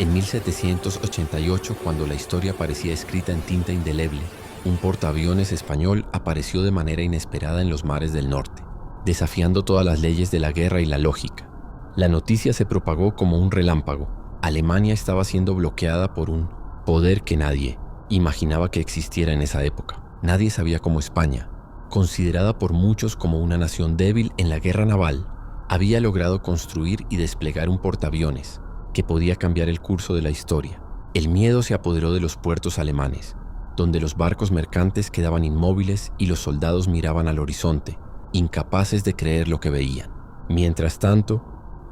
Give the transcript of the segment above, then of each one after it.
En 1788, cuando la historia parecía escrita en tinta indeleble, un portaaviones español apareció de manera inesperada en los mares del norte, desafiando todas las leyes de la guerra y la lógica. La noticia se propagó como un relámpago. Alemania estaba siendo bloqueada por un poder que nadie imaginaba que existiera en esa época. Nadie sabía cómo España, considerada por muchos como una nación débil en la guerra naval, había logrado construir y desplegar un portaaviones que podía cambiar el curso de la historia. El miedo se apoderó de los puertos alemanes, donde los barcos mercantes quedaban inmóviles y los soldados miraban al horizonte, incapaces de creer lo que veían. Mientras tanto,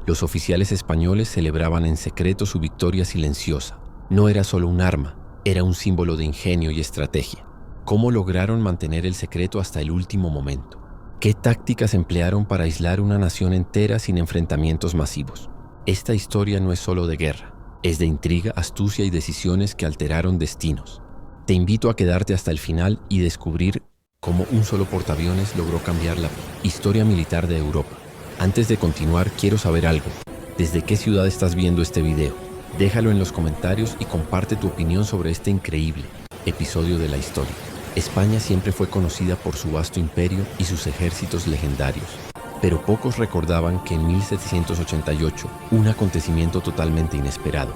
los oficiales españoles celebraban en secreto su victoria silenciosa. No era solo un arma, era un símbolo de ingenio y estrategia. ¿Cómo lograron mantener el secreto hasta el último momento? ¿Qué tácticas emplearon para aislar una nación entera sin enfrentamientos masivos? Esta historia no es solo de guerra, es de intriga, astucia y decisiones que alteraron destinos. Te invito a quedarte hasta el final y descubrir cómo un solo portaaviones logró cambiar la historia militar de Europa. Antes de continuar, quiero saber algo. ¿Desde qué ciudad estás viendo este video? Déjalo en los comentarios y comparte tu opinión sobre este increíble episodio de la historia. España siempre fue conocida por su vasto imperio y sus ejércitos legendarios. Pero pocos recordaban que en 1788, un acontecimiento totalmente inesperado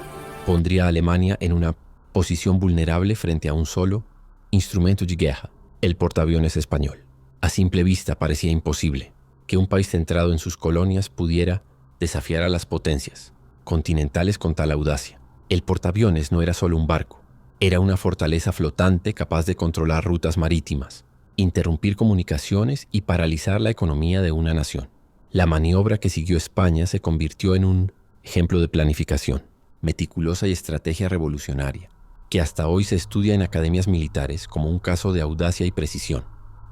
pondría a Alemania en una posición vulnerable frente a un solo instrumento de guerra, el portaaviones español. A simple vista parecía imposible que un país centrado en sus colonias pudiera desafiar a las potencias continentales con tal audacia. El portaaviones no era solo un barco, era una fortaleza flotante capaz de controlar rutas marítimas, interrumpir comunicaciones y paralizar la economía de una nación. La maniobra que siguió España se convirtió en un ejemplo de planificación, meticulosa y estrategia revolucionaria, que hasta hoy se estudia en academias militares como un caso de audacia y precisión.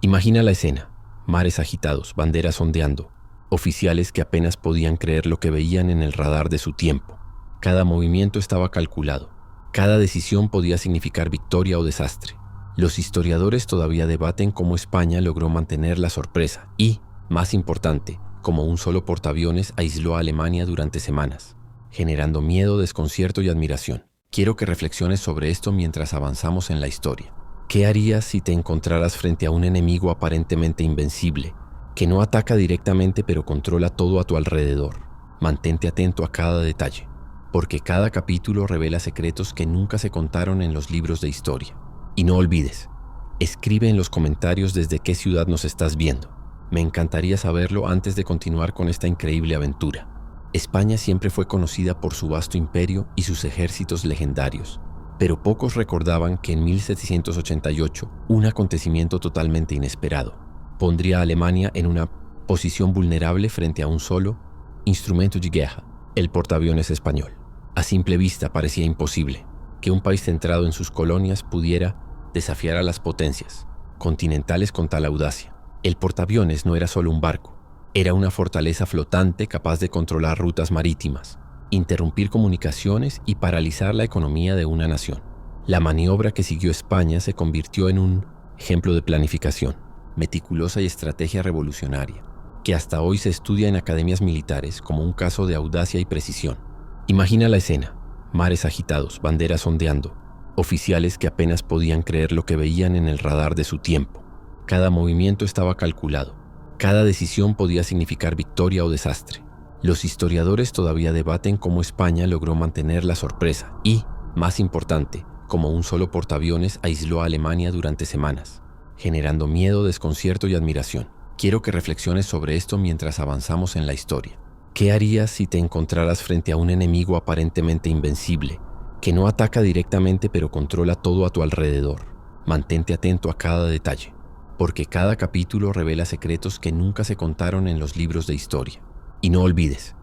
Imagina la escena: mares agitados, banderas ondeando, oficiales que apenas podían creer lo que veían en el radar de su tiempo. Cada movimiento estaba calculado, cada decisión podía significar victoria o desastre. Los historiadores todavía debaten cómo España logró mantener la sorpresa y, más importante, cómo un solo portaaviones aisló a Alemania durante semanas, generando miedo, desconcierto y admiración. Quiero que reflexiones sobre esto mientras avanzamos en la historia. ¿Qué harías si te encontraras frente a un enemigo aparentemente invencible, que no ataca directamente pero controla todo a tu alrededor? Mantente atento a cada detalle, porque cada capítulo revela secretos que nunca se contaron en los libros de historia. Y no olvides, escribe en los comentarios desde qué ciudad nos estás viendo. Me encantaría saberlo antes de continuar con esta increíble aventura. España siempre fue conocida por su vasto imperio y sus ejércitos legendarios, pero pocos recordaban que en 1788, un acontecimiento totalmente inesperado pondría a Alemania en una posición vulnerable frente a un solo instrumento de guerra, el portaaviones español. A simple vista parecía imposible que un país centrado en sus colonias pudiera desafiar a las potencias continentales con tal audacia. El portaaviones no era solo un barco, era una fortaleza flotante capaz de controlar rutas marítimas, interrumpir comunicaciones y paralizar la economía de una nación. La maniobra que siguió España se convirtió en un ejemplo de planificación, meticulosa y estrategia revolucionaria, que hasta hoy se estudia en academias militares como un caso de audacia y precisión. Imagina la escena: mares agitados, banderas ondeando, oficiales que apenas podían creer lo que veían en el radar de su tiempo. Cada movimiento estaba calculado, cada decisión podía significar victoria o desastre. Los historiadores todavía debaten cómo España logró mantener la sorpresa y, más importante, cómo un solo portaaviones aisló a Alemania durante semanas, generando miedo, desconcierto y admiración. Quiero que reflexiones sobre esto mientras avanzamos en la historia. ¿Qué harías si te encontraras frente a un enemigo aparentemente invencible, que no ataca directamente pero controla todo a tu alrededor? Mantente atento a cada detalle, porque cada capítulo revela secretos que nunca se contaron en los libros de historia. Y no olvides,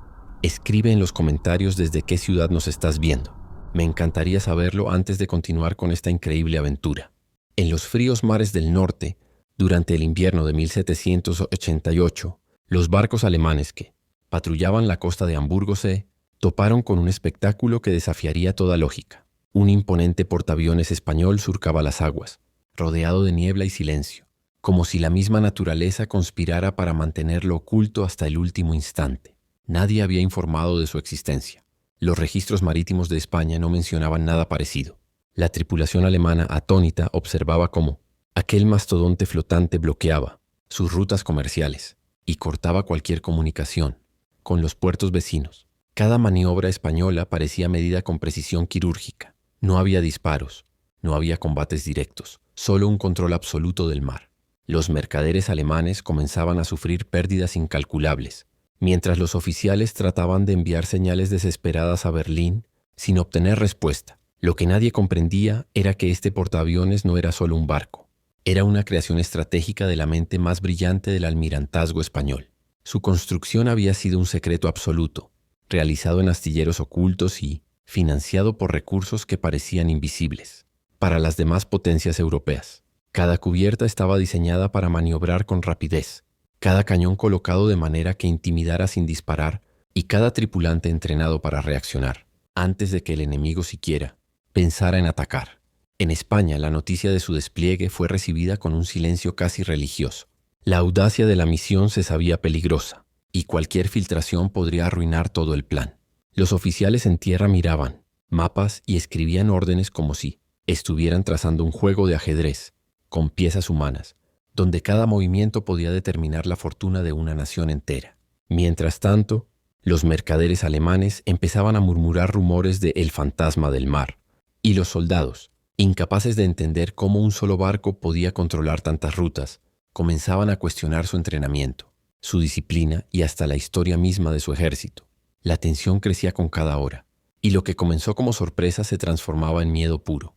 escribe en los comentarios desde qué ciudad nos estás viendo. Me encantaría saberlo antes de continuar con esta increíble aventura. En los fríos mares del norte, durante el invierno de 1788, los barcos alemanes que patrullaban la costa de Hamburgo se toparon con un espectáculo que desafiaría toda lógica. Un imponente portaaviones español surcaba las aguas, rodeado de niebla y silencio, como si la misma naturaleza conspirara para mantenerlo oculto hasta el último instante. Nadie había informado de su existencia, Los registros marítimos de España no mencionaban nada parecido. La tripulación alemana, atónita, observaba cómo aquel mastodonte flotante bloqueaba sus rutas comerciales y cortaba cualquier comunicación con los puertos vecinos. Cada maniobra española parecía medida con precisión quirúrgica. No había disparos, no había combates directos, solo un control absoluto del mar. Los mercaderes alemanes comenzaban a sufrir pérdidas incalculables, mientras los oficiales trataban de enviar señales desesperadas a Berlín sin obtener respuesta. Lo que nadie comprendía era que este portaaviones no era solo un barco. Era una creación estratégica de la mente más brillante del almirantazgo español. Su construcción había sido un secreto absoluto, realizado en astilleros ocultos y financiado por recursos que parecían invisibles para las demás potencias europeas. Cada cubierta estaba diseñada para maniobrar con rapidez, cada cañón colocado de manera que intimidara sin disparar y cada tripulante entrenado para reaccionar antes de que el enemigo siquiera pensara en atacar. En España, la noticia de su despliegue fue recibida con un silencio casi religioso. La audacia de la misión se sabía peligrosa, y cualquier filtración podría arruinar todo el plan. Los oficiales en tierra miraban mapas y escribían órdenes como si estuvieran trazando un juego de ajedrez, con piezas humanas, donde cada movimiento podía determinar la fortuna de una nación entera. Mientras tanto, los mercaderes alemanes empezaban a murmurar rumores de el fantasma del mar, y los soldados, incapaces de entender cómo un solo barco podía controlar tantas rutas, comenzaban a cuestionar su entrenamiento, su disciplina y hasta la historia misma de su ejército. La tensión crecía con cada hora, y lo que comenzó como sorpresa se transformaba en miedo puro.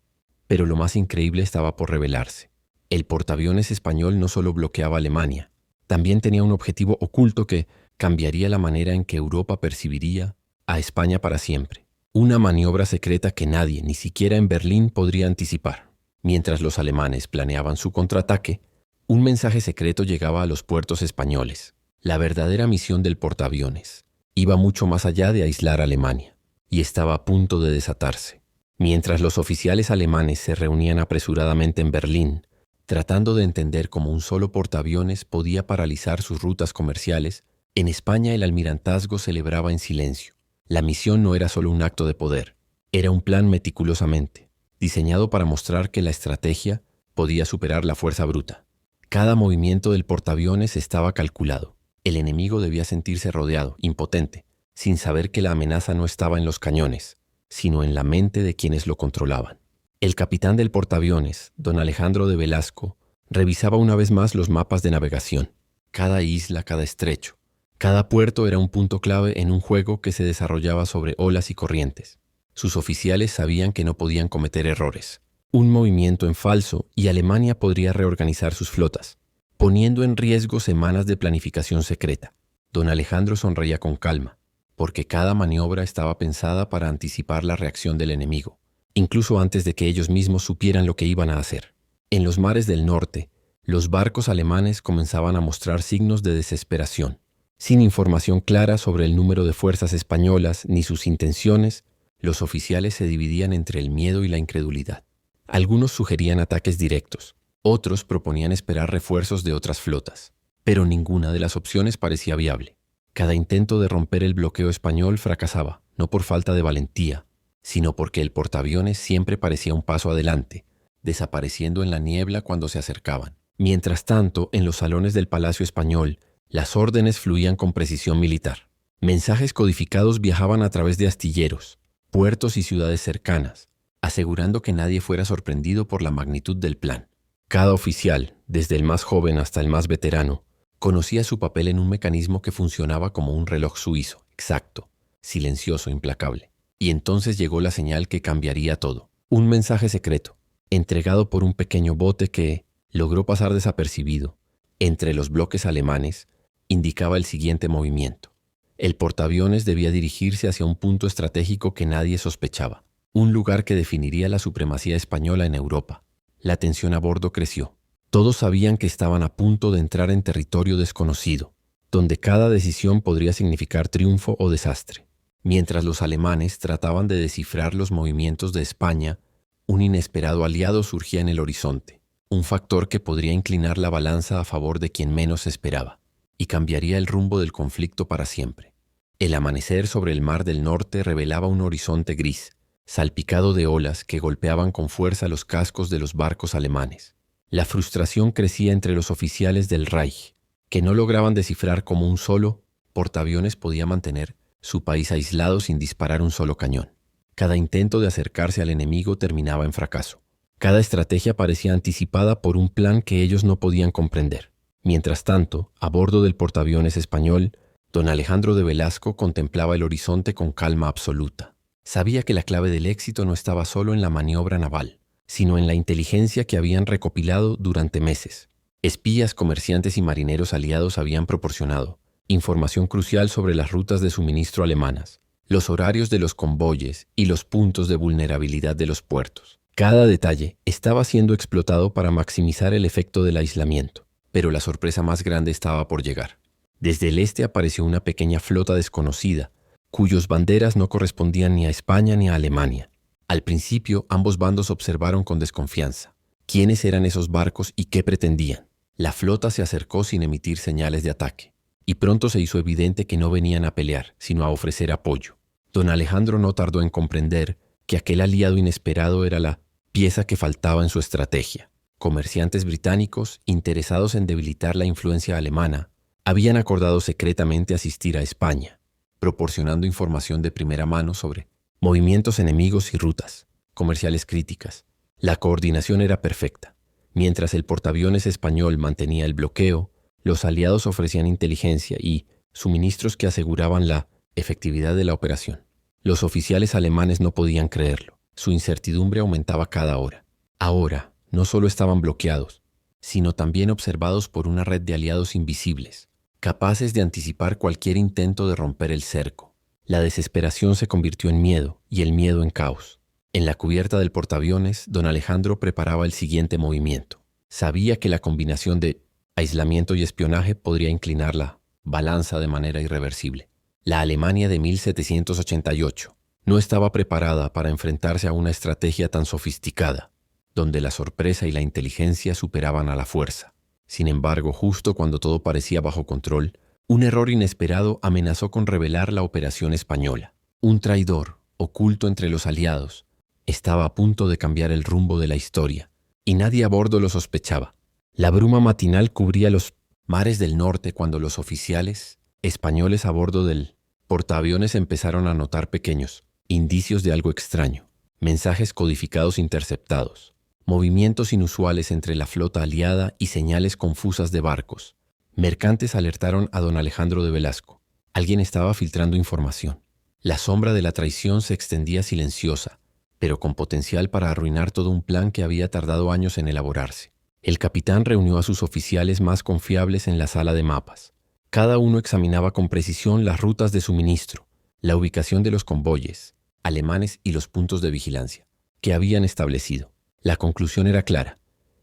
Pero lo más increíble estaba por revelarse. El portaaviones español no solo bloqueaba Alemania, también tenía un objetivo oculto que cambiaría la manera en que Europa percibiría a España para siempre. Una maniobra secreta que nadie, ni siquiera en Berlín, podría anticipar. Mientras los alemanes planeaban su contraataque, un mensaje secreto llegaba a los puertos españoles. La verdadera misión del portaaviones iba mucho más allá de aislar a Alemania, y estaba a punto de desatarse. Mientras los oficiales alemanes se reunían apresuradamente en Berlín, tratando de entender cómo un solo portaaviones podía paralizar sus rutas comerciales, en España el almirantazgo celebraba en silencio. La misión no era solo un acto de poder, era un plan meticulosamente diseñado para mostrar que la estrategia podía superar la fuerza bruta. Cada movimiento del portaaviones estaba calculado. El enemigo debía sentirse rodeado, impotente, sin saber que la amenaza no estaba en los cañones, sino en la mente de quienes lo controlaban. El capitán del portaaviones, don Alejandro de Velasco, revisaba una vez más los mapas de navegación. Cada isla, cada estrecho, cada puerto era un punto clave en un juego que se desarrollaba sobre olas y corrientes. Sus oficiales sabían que no podían cometer errores. Un movimiento en falso y Alemania podría reorganizar sus flotas, poniendo en riesgo semanas de planificación secreta. Don Alejandro sonreía con calma, porque cada maniobra estaba pensada para anticipar la reacción del enemigo, incluso antes de que ellos mismos supieran lo que iban a hacer. En los mares del norte, los barcos alemanes comenzaban a mostrar signos de desesperación. Sin información clara sobre el número de fuerzas españolas ni sus intenciones, los oficiales se dividían entre el miedo y la incredulidad. Algunos sugerían ataques directos, otros proponían esperar refuerzos de otras flotas, pero ninguna de las opciones parecía viable. Cada intento de romper el bloqueo español fracasaba, no por falta de valentía, sino porque el portaaviones siempre parecía un paso adelante, desapareciendo en la niebla cuando se acercaban. Mientras tanto, en los salones del Palacio Español, las órdenes fluían con precisión militar. Mensajes codificados viajaban a través de astilleros, puertos y ciudades cercanas, asegurando que nadie fuera sorprendido por la magnitud del plan. Cada oficial, desde el más joven hasta el más veterano, conocía su papel en un mecanismo que funcionaba como un reloj suizo, exacto, silencioso, implacable. Y entonces llegó la señal que cambiaría todo. Un mensaje secreto, entregado por un pequeño bote que logró pasar desapercibido entre los bloques alemanes, indicaba el siguiente movimiento. El portaaviones debía dirigirse hacia un punto estratégico que nadie sospechaba, un lugar que definiría la supremacía española en Europa. La tensión a bordo creció. Todos sabían que estaban a punto de entrar en territorio desconocido, donde cada decisión podría significar triunfo o desastre. Mientras los alemanes trataban de descifrar los movimientos de España, un inesperado aliado surgía en el horizonte, un factor que podría inclinar la balanza a favor de quien menos esperaba, y cambiaría el rumbo del conflicto para siempre. El amanecer sobre el mar del norte revelaba un horizonte gris, salpicado de olas que golpeaban con fuerza los cascos de los barcos alemanes. La frustración crecía entre los oficiales del Reich, que no lograban descifrar cómo un solo portaaviones podía mantener su país aislado sin disparar un solo cañón. Cada intento de acercarse al enemigo terminaba en fracaso. Cada estrategia parecía anticipada por un plan que ellos no podían comprender. Mientras tanto, a bordo del portaaviones español, don Alejandro de Velasco contemplaba el horizonte con calma absoluta. Sabía que la clave del éxito no estaba solo en la maniobra naval, sino en la inteligencia que habían recopilado durante meses. Espías, comerciantes y marineros aliados habían proporcionado información crucial sobre las rutas de suministro alemanas, los horarios de los convoyes y los puntos de vulnerabilidad de los puertos. Cada detalle estaba siendo explotado para maximizar el efecto del aislamiento, pero la sorpresa más grande estaba por llegar. Desde el este apareció una pequeña flota desconocida, cuyos banderas no correspondían ni a España ni a Alemania. Al principio, ambos bandos observaron con desconfianza. ¿Quiénes eran esos barcos y qué pretendían? La flota se acercó sin emitir señales de ataque, y pronto se hizo evidente que no venían a pelear, sino a ofrecer apoyo. Don Alejandro no tardó en comprender que aquel aliado inesperado era la pieza que faltaba en su estrategia. Comerciantes británicos, interesados en debilitar la influencia alemana, habían acordado secretamente asistir a España, proporcionando información de primera mano sobre movimientos enemigos y rutas comerciales críticas. La coordinación era perfecta. Mientras el portaaviones español mantenía el bloqueo, los aliados ofrecían inteligencia y suministros que aseguraban la efectividad de la operación. Los oficiales alemanes no podían creerlo. Su incertidumbre aumentaba cada hora. Ahora, no solo estaban bloqueados, sino también observados por una red de aliados invisibles, capaces de anticipar cualquier intento de romper el cerco. La desesperación se convirtió en miedo y el miedo en caos. En la cubierta del portaaviones, don Alejandro preparaba el siguiente movimiento. Sabía que la combinación de aislamiento y espionaje podría inclinar la balanza de manera irreversible. La Alemania de 1788 no estaba preparada para enfrentarse a una estrategia tan sofisticada, donde la sorpresa y la inteligencia superaban a la fuerza. Sin embargo, justo cuando todo parecía bajo control, un error inesperado amenazó con revelar la operación española. Un traidor, oculto entre los aliados, estaba a punto de cambiar el rumbo de la historia, y nadie a bordo lo sospechaba. La bruma matinal cubría los mares del norte cuando los oficiales españoles a bordo del portaaviones empezaron a notar pequeños indicios de algo extraño, mensajes codificados interceptados, movimientos inusuales entre la flota aliada y señales confusas de barcos. Mercantes alertaron a don Alejandro de Velasco. Alguien estaba filtrando información. La sombra de la traición se extendía silenciosa, pero con potencial para arruinar todo un plan que había tardado años en elaborarse. El capitán reunió a sus oficiales más confiables en la sala de mapas. Cada uno examinaba con precisión las rutas de suministro, la ubicación de los convoyes alemanes y los puntos de vigilancia que habían establecido. La conclusión era clara.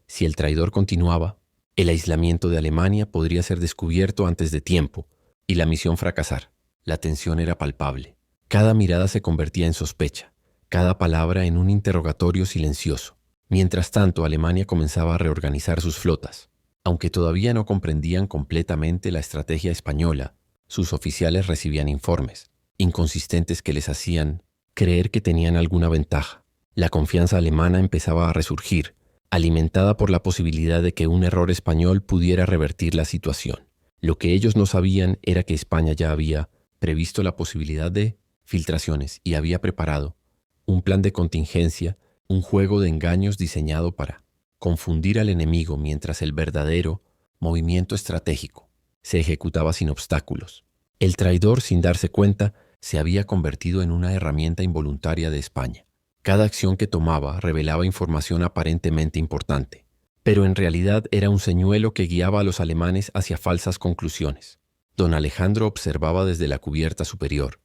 Si el traidor continuaba, el aislamiento de Alemania podría ser descubierto antes de tiempo y la misión fracasar. La tensión era palpable. Cada mirada se convertía en sospecha, cada palabra en un interrogatorio silencioso. Mientras tanto, Alemania comenzaba a reorganizar sus flotas. Aunque todavía no comprendían completamente la estrategia española, sus oficiales recibían informes inconsistentes que les hacían creer que tenían alguna ventaja. La confianza alemana empezaba a resurgir, alimentada por la posibilidad de que un error español pudiera revertir la situación. Lo que ellos no sabían era que España ya había previsto la posibilidad de filtraciones y había preparado un plan de contingencia, un juego de engaños diseñado para confundir al enemigo mientras el verdadero movimiento estratégico se ejecutaba sin obstáculos. El traidor, sin darse cuenta, se había convertido en una herramienta involuntaria de España. Cada acción que tomaba revelaba información aparentemente importante, pero en realidad era un señuelo que guiaba a los alemanes hacia falsas conclusiones. Don Alejandro observaba desde la cubierta superior,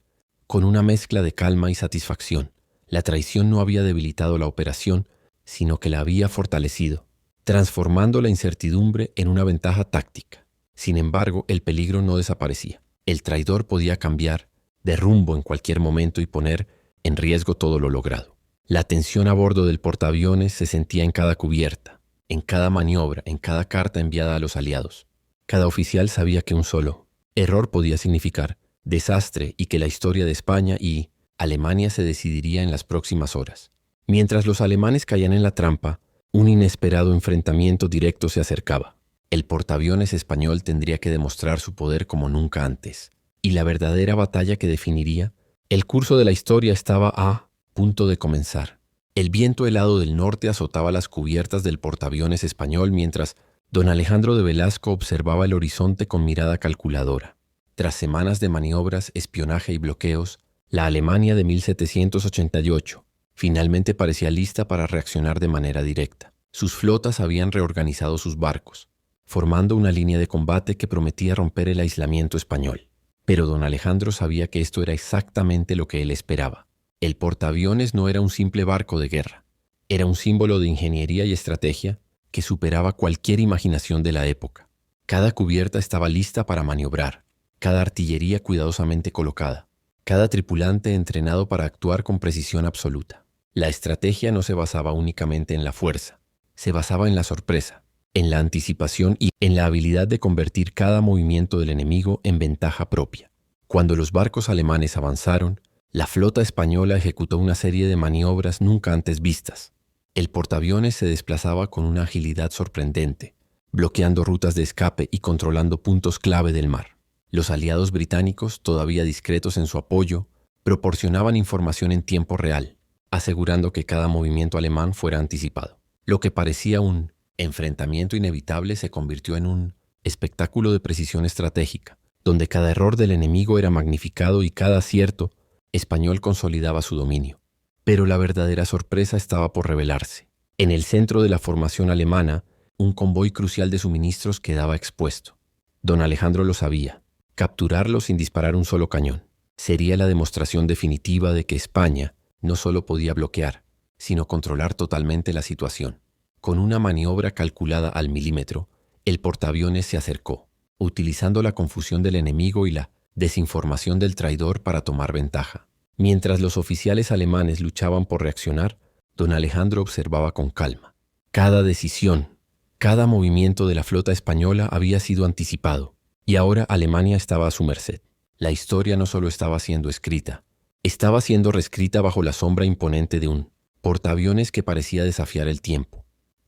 con una mezcla de calma y satisfacción. La traición no había debilitado la operación, sino que la había fortalecido, transformando la incertidumbre en una ventaja táctica. Sin embargo, el peligro no desaparecía. El traidor podía cambiar de rumbo en cualquier momento y poner en riesgo todo lo logrado. La tensión a bordo del portaaviones se sentía en cada cubierta, en cada maniobra, en cada carta enviada a los aliados. Cada oficial sabía que un solo error podía significar desastre y que la historia de España y Alemania se decidiría en las próximas horas. Mientras los alemanes caían en la trampa, un inesperado enfrentamiento directo se acercaba. El portaaviones español tendría que demostrar su poder como nunca antes, y la verdadera batalla que definiría el curso de la historia estaba a punto de comenzar. El viento helado del norte azotaba las cubiertas del portaaviones español mientras don Alejandro de Velasco observaba el horizonte con mirada calculadora. Tras semanas de maniobras, espionaje y bloqueos, la Alemania de 1788 finalmente parecía lista para reaccionar de manera directa. Sus flotas habían reorganizado sus barcos, formando una línea de combate que prometía romper el aislamiento español. Pero don Alejandro sabía que esto era exactamente lo que él esperaba. El portaaviones no era un simple barco de guerra, era un símbolo de ingeniería y estrategia que superaba cualquier imaginación de la época. Cada cubierta estaba lista para maniobrar, cada artillería cuidadosamente colocada, cada tripulante entrenado para actuar con precisión absoluta. La estrategia no se basaba únicamente en la fuerza, se basaba en la sorpresa, en la anticipación y en la habilidad de convertir cada movimiento del enemigo en ventaja propia. Cuando los barcos alemanes avanzaron, la flota española ejecutó una serie de maniobras nunca antes vistas. El portaaviones se desplazaba con una agilidad sorprendente, bloqueando rutas de escape y controlando puntos clave del mar. Los aliados británicos, todavía discretos en su apoyo, proporcionaban información en tiempo real, asegurando que cada movimiento alemán fuera anticipado. Lo que parecía un enfrentamiento inevitable se convirtió en un espectáculo de precisión estratégica, donde cada error del enemigo era magnificado y cada acierto español consolidaba su dominio. Pero la verdadera sorpresa estaba por revelarse. En el centro de la formación alemana, un convoy crucial de suministros quedaba expuesto. Don Alejandro lo sabía. Capturarlo sin disparar un solo cañón sería la demostración definitiva de que España no solo podía bloquear, sino controlar totalmente la situación. Con una maniobra calculada al milímetro, el portaaviones se acercó, utilizando la confusión del enemigo y la desinformación del traidor para tomar ventaja. Mientras los oficiales alemanes luchaban por reaccionar, don Alejandro observaba con calma. Cada decisión, cada movimiento de la flota española había sido anticipado, y ahora Alemania estaba a su merced. La historia no solo estaba siendo escrita, estaba siendo reescrita bajo la sombra imponente de un portaaviones que parecía desafiar el tiempo.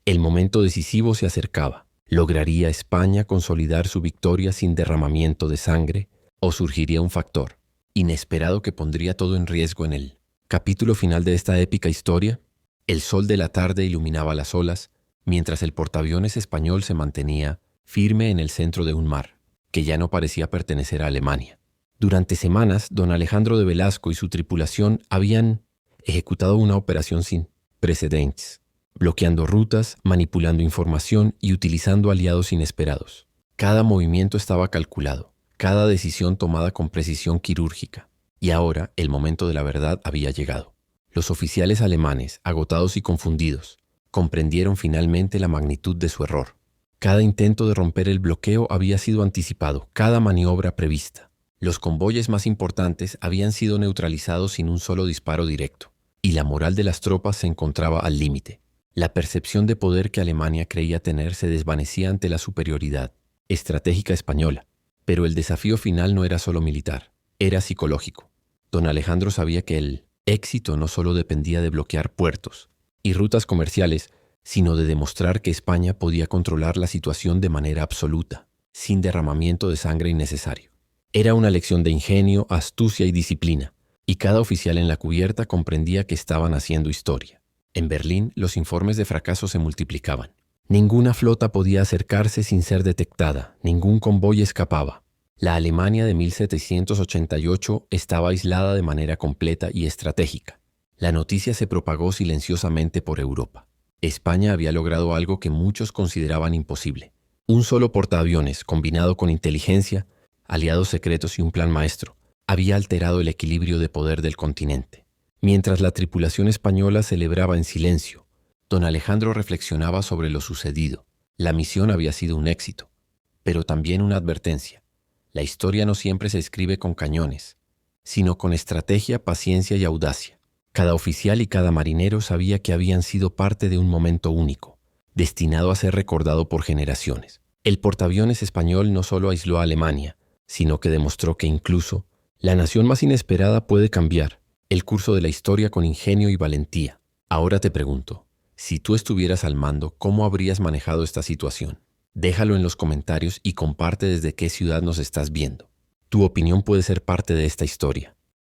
El momento decisivo se acercaba. ¿Lograría España consolidar su victoria sin derramamiento de sangre? ¿O surgiría un factor inesperado que pondría todo en riesgo en el capítulo final de esta épica historia? El sol de la tarde iluminaba las olas, mientras el portaaviones español se mantenía firme en el centro de un mar, que ya no parecía pertenecer a Alemania. Durante semanas, don Alejandro de Velasco y su tripulación habían ejecutado una operación sin precedentes, bloqueando rutas, manipulando información y utilizando aliados inesperados. Cada movimiento estaba calculado, cada decisión tomada con precisión quirúrgica. Y ahora el momento de la verdad había llegado. Los oficiales alemanes, agotados y confundidos, comprendieron finalmente la magnitud de su error. Cada intento de romper el bloqueo había sido anticipado, cada maniobra prevista. Los convoyes más importantes habían sido neutralizados sin un solo disparo directo, y la moral de las tropas se encontraba al límite. La percepción de poder que Alemania creía tener se desvanecía ante la superioridad estratégica española. Pero el desafío final no era solo militar, era psicológico. Don Alejandro sabía que el éxito no solo dependía de bloquear puertos y rutas comerciales, sino de demostrar que España podía controlar la situación de manera absoluta, sin derramamiento de sangre innecesario. Era una lección de ingenio, astucia y disciplina, y cada oficial en la cubierta comprendía que estaban haciendo historia. En Berlín, los informes de fracaso se multiplicaban. Ninguna flota podía acercarse sin ser detectada, ningún convoy escapaba. La Alemania de 1788 estaba aislada de manera completa y estratégica. La noticia se propagó silenciosamente por Europa. España había logrado algo que muchos consideraban imposible. Un solo portaaviones, combinado con inteligencia, aliados secretos y un plan maestro, había alterado el equilibrio de poder del continente. Mientras la tripulación española celebraba en silencio, don Alejandro reflexionaba sobre lo sucedido. La misión había sido un éxito, pero también una advertencia. La historia no siempre se escribe con cañones, sino con estrategia, paciencia y audacia. Cada oficial y cada marinero sabía que habían sido parte de un momento único, destinado a ser recordado por generaciones. El portaaviones español no solo aisló a Alemania, sino que demostró que incluso La nación más inesperada puede cambiar el curso de la historia con ingenio y valentía. Ahora te pregunto, si tú estuvieras al mando, ¿cómo habrías manejado esta situación? Déjalo en los comentarios y comparte desde qué ciudad nos estás viendo. Tu opinión puede ser parte de esta historia.